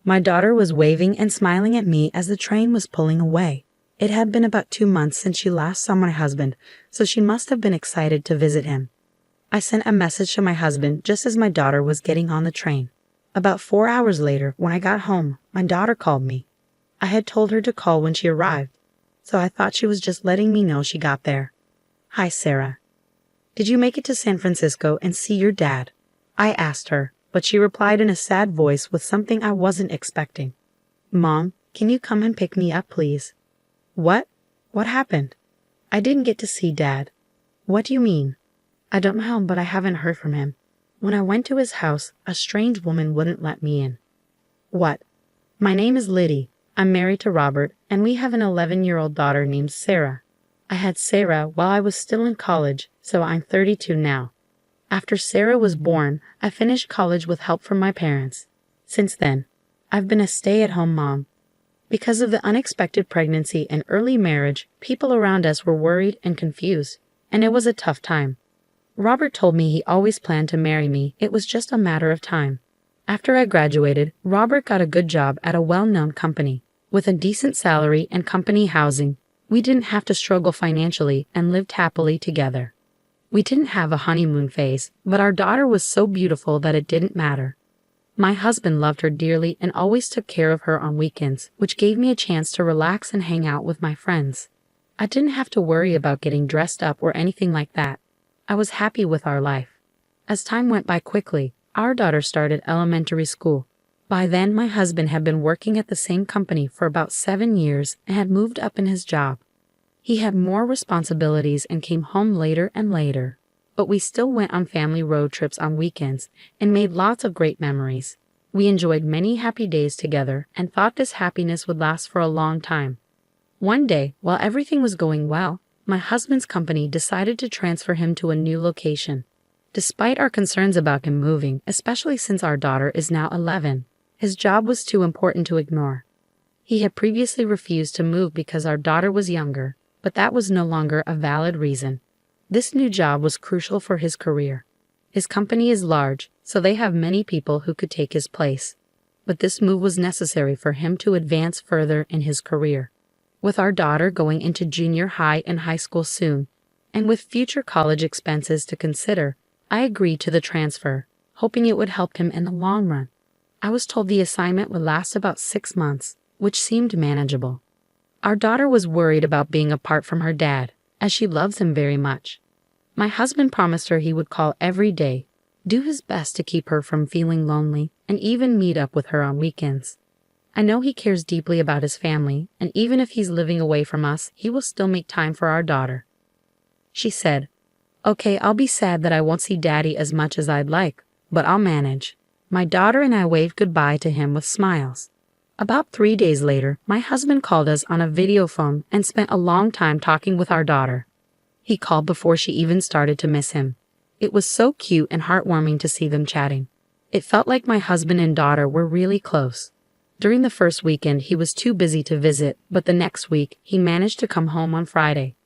My daughter was waving and smiling at me as the train was pulling away. It had been about 2 months since she last saw my husband, so she must have been excited to visit him. I sent a message to my husband just as my daughter was getting on the train. About 4 hours later, when I got home, my daughter called me. I had told her to call when she arrived, so I thought she was just letting me know she got there. "Hi, Sarah. Did you make it to San Francisco and see your dad?" I asked her, but she replied in a sad voice with something I wasn't expecting. "Mom, can you come and pick me up, please?" "What? What happened?" "I didn't get to see Dad." "What do you mean?" "I don't know, but I haven't heard from him. When I went to his house, a strange woman wouldn't let me in." "What?" "My name is Liddy. I'm married to Robert, and we have an 11-year-old daughter named Sarah. I had Sarah while I was still in college, so I'm 32 now. After Sarah was born, I finished college with help from my parents. Since then, I've been a stay-at-home mom. Because of the unexpected pregnancy and early marriage, people around us were worried and confused, and it was a tough time. Robert told me he always planned to marry me. It was just a matter of time. After I graduated, Robert got a good job at a well-known company. With a decent salary and company housing, we didn't have to struggle financially and lived happily together. We didn't have a honeymoon phase, but our daughter was so beautiful that it didn't matter. My husband loved her dearly and always took care of her on weekends, which gave me a chance to relax and hang out with my friends. I didn't have to worry about getting dressed up or anything like that. I was happy with our life. As time went by quickly, our daughter started elementary school. By then, my husband had been working at the same company for about 7 years and had moved up in his job. He had more responsibilities and came home later and later, but we still went on family road trips on weekends and made lots of great memories. We enjoyed many happy days together and thought this happiness would last for a long time. One day, while everything was going well, my husband's company decided to transfer him to a new location. Despite our concerns about him moving, especially since our daughter is now 11, his job was too important to ignore. He had previously refused to move because our daughter was younger, but that was no longer a valid reason. This new job was crucial for his career. His company is large, so they have many people who could take his place. But this move was necessary for him to advance further in his career. With our daughter going into junior high and high school soon, and with future college expenses to consider, I agreed to the transfer, hoping it would help him in the long run. I was told the assignment would last about 6 months, which seemed manageable. Our daughter was worried about being apart from her dad, as she loves him very much. My husband promised her he would call every day, do his best to keep her from feeling lonely, and even meet up with her on weekends. I know he cares deeply about his family, and even if he's living away from us, he will still make time for our daughter. She said, "Okay, I'll be sad that I won't see Daddy as much as I'd like, but I'll manage." My daughter and I waved goodbye to him with smiles. About 3 days later, my husband called us on a video phone and spent a long time talking with our daughter. He called before she even started to miss him. It was so cute and heartwarming to see them chatting. It felt like my husband and daughter were really close. During the first weekend, he was too busy to visit, but the next week, he managed to come home on Friday.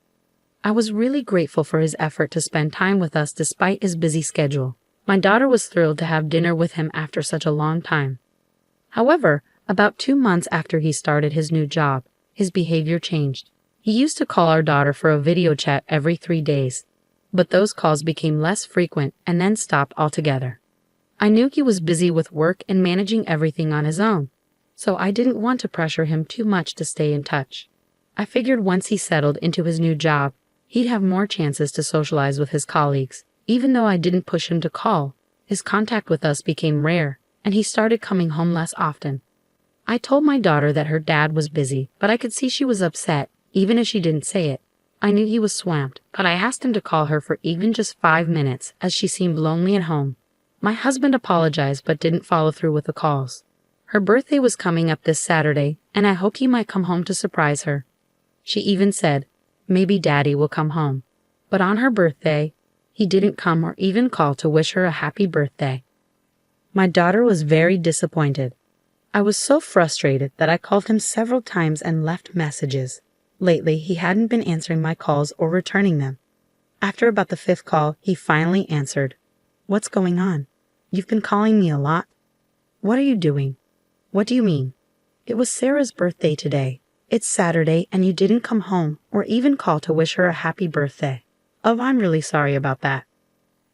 I was really grateful for his effort to spend time with us despite his busy schedule. My daughter was thrilled to have dinner with him after such a long time. However, about 2 months after he started his new job, his behavior changed. He used to call our daughter for a video chat every 3 days, but those calls became less frequent and then stopped altogether. I knew he was busy with work and managing everything on his own, so I didn't want to pressure him too much to stay in touch. I figured once he settled into his new job, he'd have more chances to socialize with his colleagues. Even though I didn't push him to call, his contact with us became rare, and he started coming home less often. I told my daughter that her dad was busy, but I could see she was upset, even if she didn't say it. I knew he was swamped, but I asked him to call her for even just 5 minutes, as she seemed lonely at home. My husband apologized but didn't follow through with the calls. Her birthday was coming up this Saturday, and I hoped he might come home to surprise her. She even said, "Maybe Daddy will come home." But on her birthday, he didn't come or even call to wish her a happy birthday. My daughter was very disappointed. I was so frustrated that I called him several times and left messages. Lately, he hadn't been answering my calls or returning them. After about the 5th call, he finally answered. "What's going on? You've been calling me a lot. What are you doing?" What do you mean? It was Sarah's birthday today. It's Saturday and you didn't come home or even call to wish her a happy birthday. Oh, I'm really sorry about that.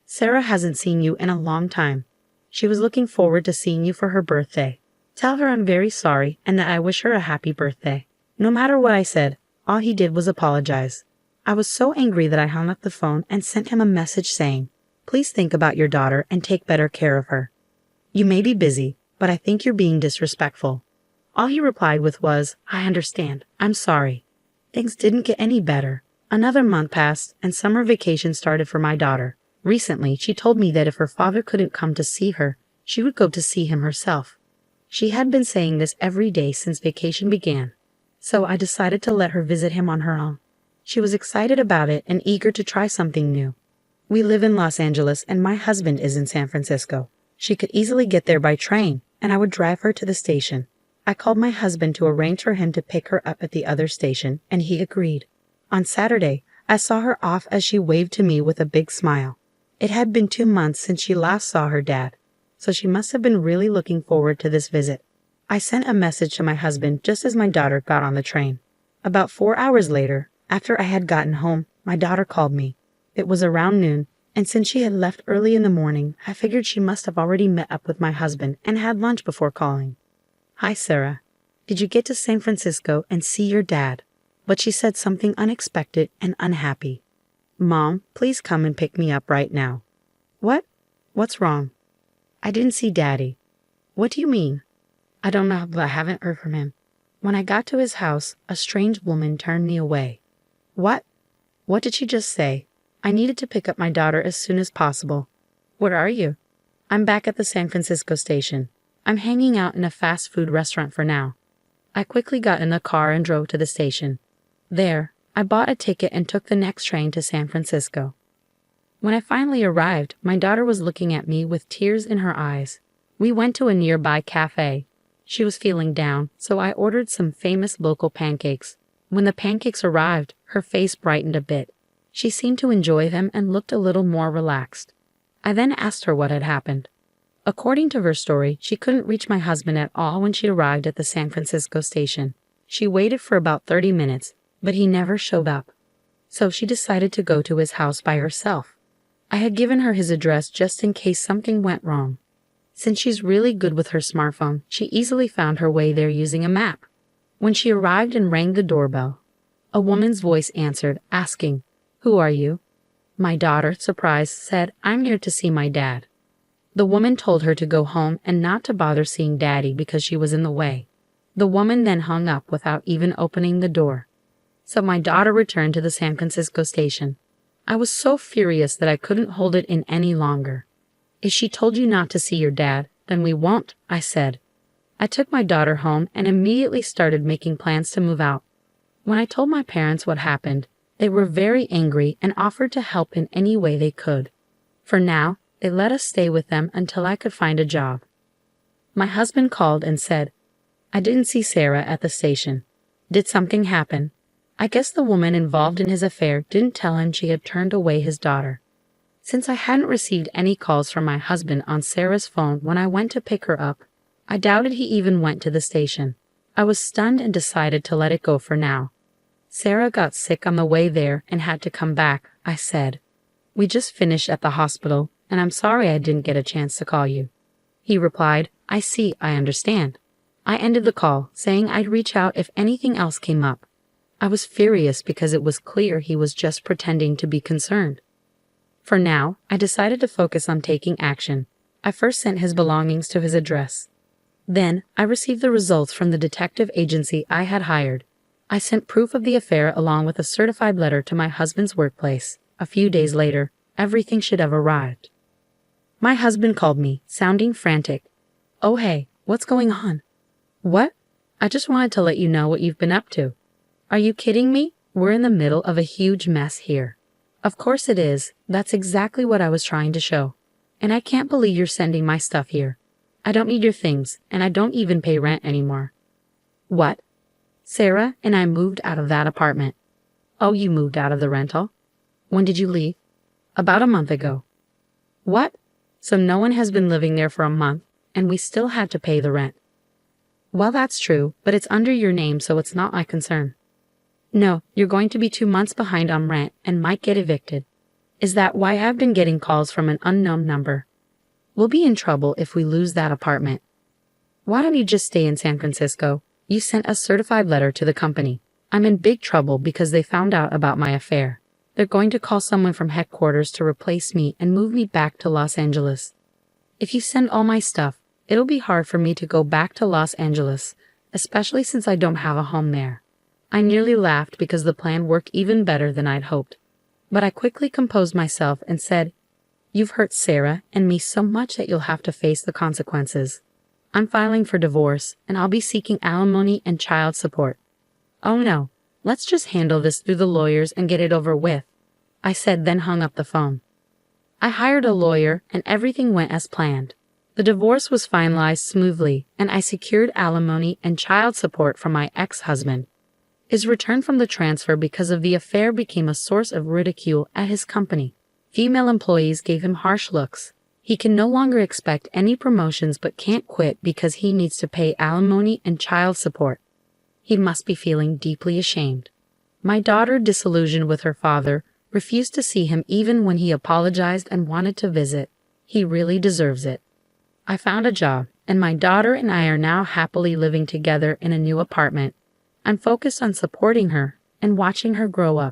Sarah hasn't seen you in a long time. She was looking forward to seeing you for her birthday. Tell her I'm very sorry and that I wish her a happy birthday. No matter what I said, all he did was apologize. I was so angry that I hung up the phone and sent him a message saying, "Please think about your daughter and take better care of her. You may be busy, but I think you're being disrespectful." All he replied with was, "I understand. I'm sorry." Things didn't get any better. Another month passed and summer vacation started for my daughter. Recently, she told me that if her father couldn't come to see her, she would go to see him herself. She had been saying this every day since vacation began, so I decided to let her visit him on her own. She was excited about it and eager to try something new. We live in Los Angeles and my husband is in San Francisco. She could easily get there by train, and I would drive her to the station. I called my husband to arrange for him to pick her up at the other station, and he agreed. On Saturday, I saw her off as she waved to me with a big smile. It had been 2 months since she last saw her dad, so she must have been really looking forward to this visit. I sent a message to my husband just as my daughter got on the train. About 4 hours later, after I had gotten home, my daughter called me. It was around noon, and since she had left early in the morning, I figured she must have already met up with my husband and had lunch before calling. "Hi, Sarah. Did you get to San Francisco and see your dad?" But she said something unexpected and unhappy. "Mom, please come and pick me up right now." "What? What's wrong?" "I didn't see Daddy." "What do you mean?" "I don't know, but I haven't heard from him. When I got to his house, a strange woman turned me away." "What? What did she just say?" "I needed to pick up my daughter as soon as possible." "Where are you?" "I'm back at the San Francisco station. I'm hanging out in a fast food restaurant for now." I quickly got in the car and drove to the station. There, I bought a ticket and took the next train to San Francisco. When I finally arrived, my daughter was looking at me with tears in her eyes. We went to a nearby cafe. She was feeling down, so I ordered some famous local pancakes. When the pancakes arrived, her face brightened a bit. She seemed to enjoy them and looked a little more relaxed. I then asked her what had happened. According to her story, she couldn't reach my husband at all when she arrived at the San Francisco station. She waited for about 30 minutes, but he never showed up. So she decided to go to his house by herself. I had given her his address just in case something went wrong. Since she's really good with her smartphone, she easily found her way there using a map. When she arrived and rang the doorbell, a woman's voice answered, asking, "Who are you?" My daughter, surprised, said, "I'm here to see my dad." The woman told her to go home and not to bother seeing Daddy because she was in the way. The woman then hung up without even opening the door. So my daughter returned to the San Francisco station. I was so furious that I couldn't hold it in any longer. "If she told you not to see your dad, then we won't," I said. I took my daughter home and immediately started making plans to move out. When I told my parents what happened, they were very angry and offered to help in any way they could. For now, they let us stay with them until I could find a job. My husband called and said, "I didn't see Sarah at the station. Did something happen?" I guess the woman involved in his affair didn't tell him she had turned away his daughter. Since I hadn't received any calls from my husband on Sarah's phone when I went to pick her up, I doubted he even went to the station. I was stunned and decided to let it go for now. "Sarah got sick on the way there and had to come back," I said. "We just finished at the hospital, and I'm sorry I didn't get a chance to call you." He replied, "I see, I understand." I ended the call, saying I'd reach out if anything else came up. I was furious because it was clear he was just pretending to be concerned. For now, I decided to focus on taking action. I first sent his belongings to his address. Then, I received the results from the detective agency I had hired. I sent proof of the affair along with a certified letter to my husband's workplace. A few days later, everything should have arrived. My husband called me, sounding frantic. "Oh hey, what's going on?" "What? I just wanted to let you know what you've been up to." "Are you kidding me? We're in the middle of a huge mess here." "Of course it is. That's exactly what I was trying to show. And I can't believe you're sending my stuff here. I don't need your things, and I don't even pay rent anymore." "What?" "Sarah and I moved out of that apartment." "Oh, you moved out of the rental? When did you leave?" "About a month ago." "What? So no one has been living there for a month, and we still had to pay the rent." Well, that's true, but it's under your name, so it's not my concern. No, you're going to be 2 months behind on rent and might get evicted. Is that why I've been getting calls from an unknown number? We'll be in trouble if we lose that apartment. Why don't you just stay in San Francisco? You sent a certified letter to the company. I'm in big trouble because they found out about my affair. They're going to call someone from headquarters to replace me and move me back to Los Angeles. If you send all my stuff, it'll be hard for me to go back to Los Angeles, especially since I don't have a home there. I nearly laughed because the plan worked even better than I'd hoped. But I quickly composed myself and said, "You've hurt Sarah and me so much that you'll have to face the consequences. I'm filing for divorce, and I'll be seeking alimony and child support." "Oh no, let's just handle this through the lawyers and get it over with," I said, then hung up the phone. I hired a lawyer, and everything went as planned. The divorce was finalized smoothly, and I secured alimony and child support from my ex-husband. His return from the transfer because of the affair became a source of ridicule at his company. Female employees gave him harsh looks. He can no longer expect any promotions but can't quit because he needs to pay alimony and child support. He must be feeling deeply ashamed. My daughter, disillusioned with her father, refused to see him even when he apologized and wanted to visit. He really deserves it. I found a job, and my daughter and I are now happily living together in a new apartment. I'm focused on supporting her and watching her grow up.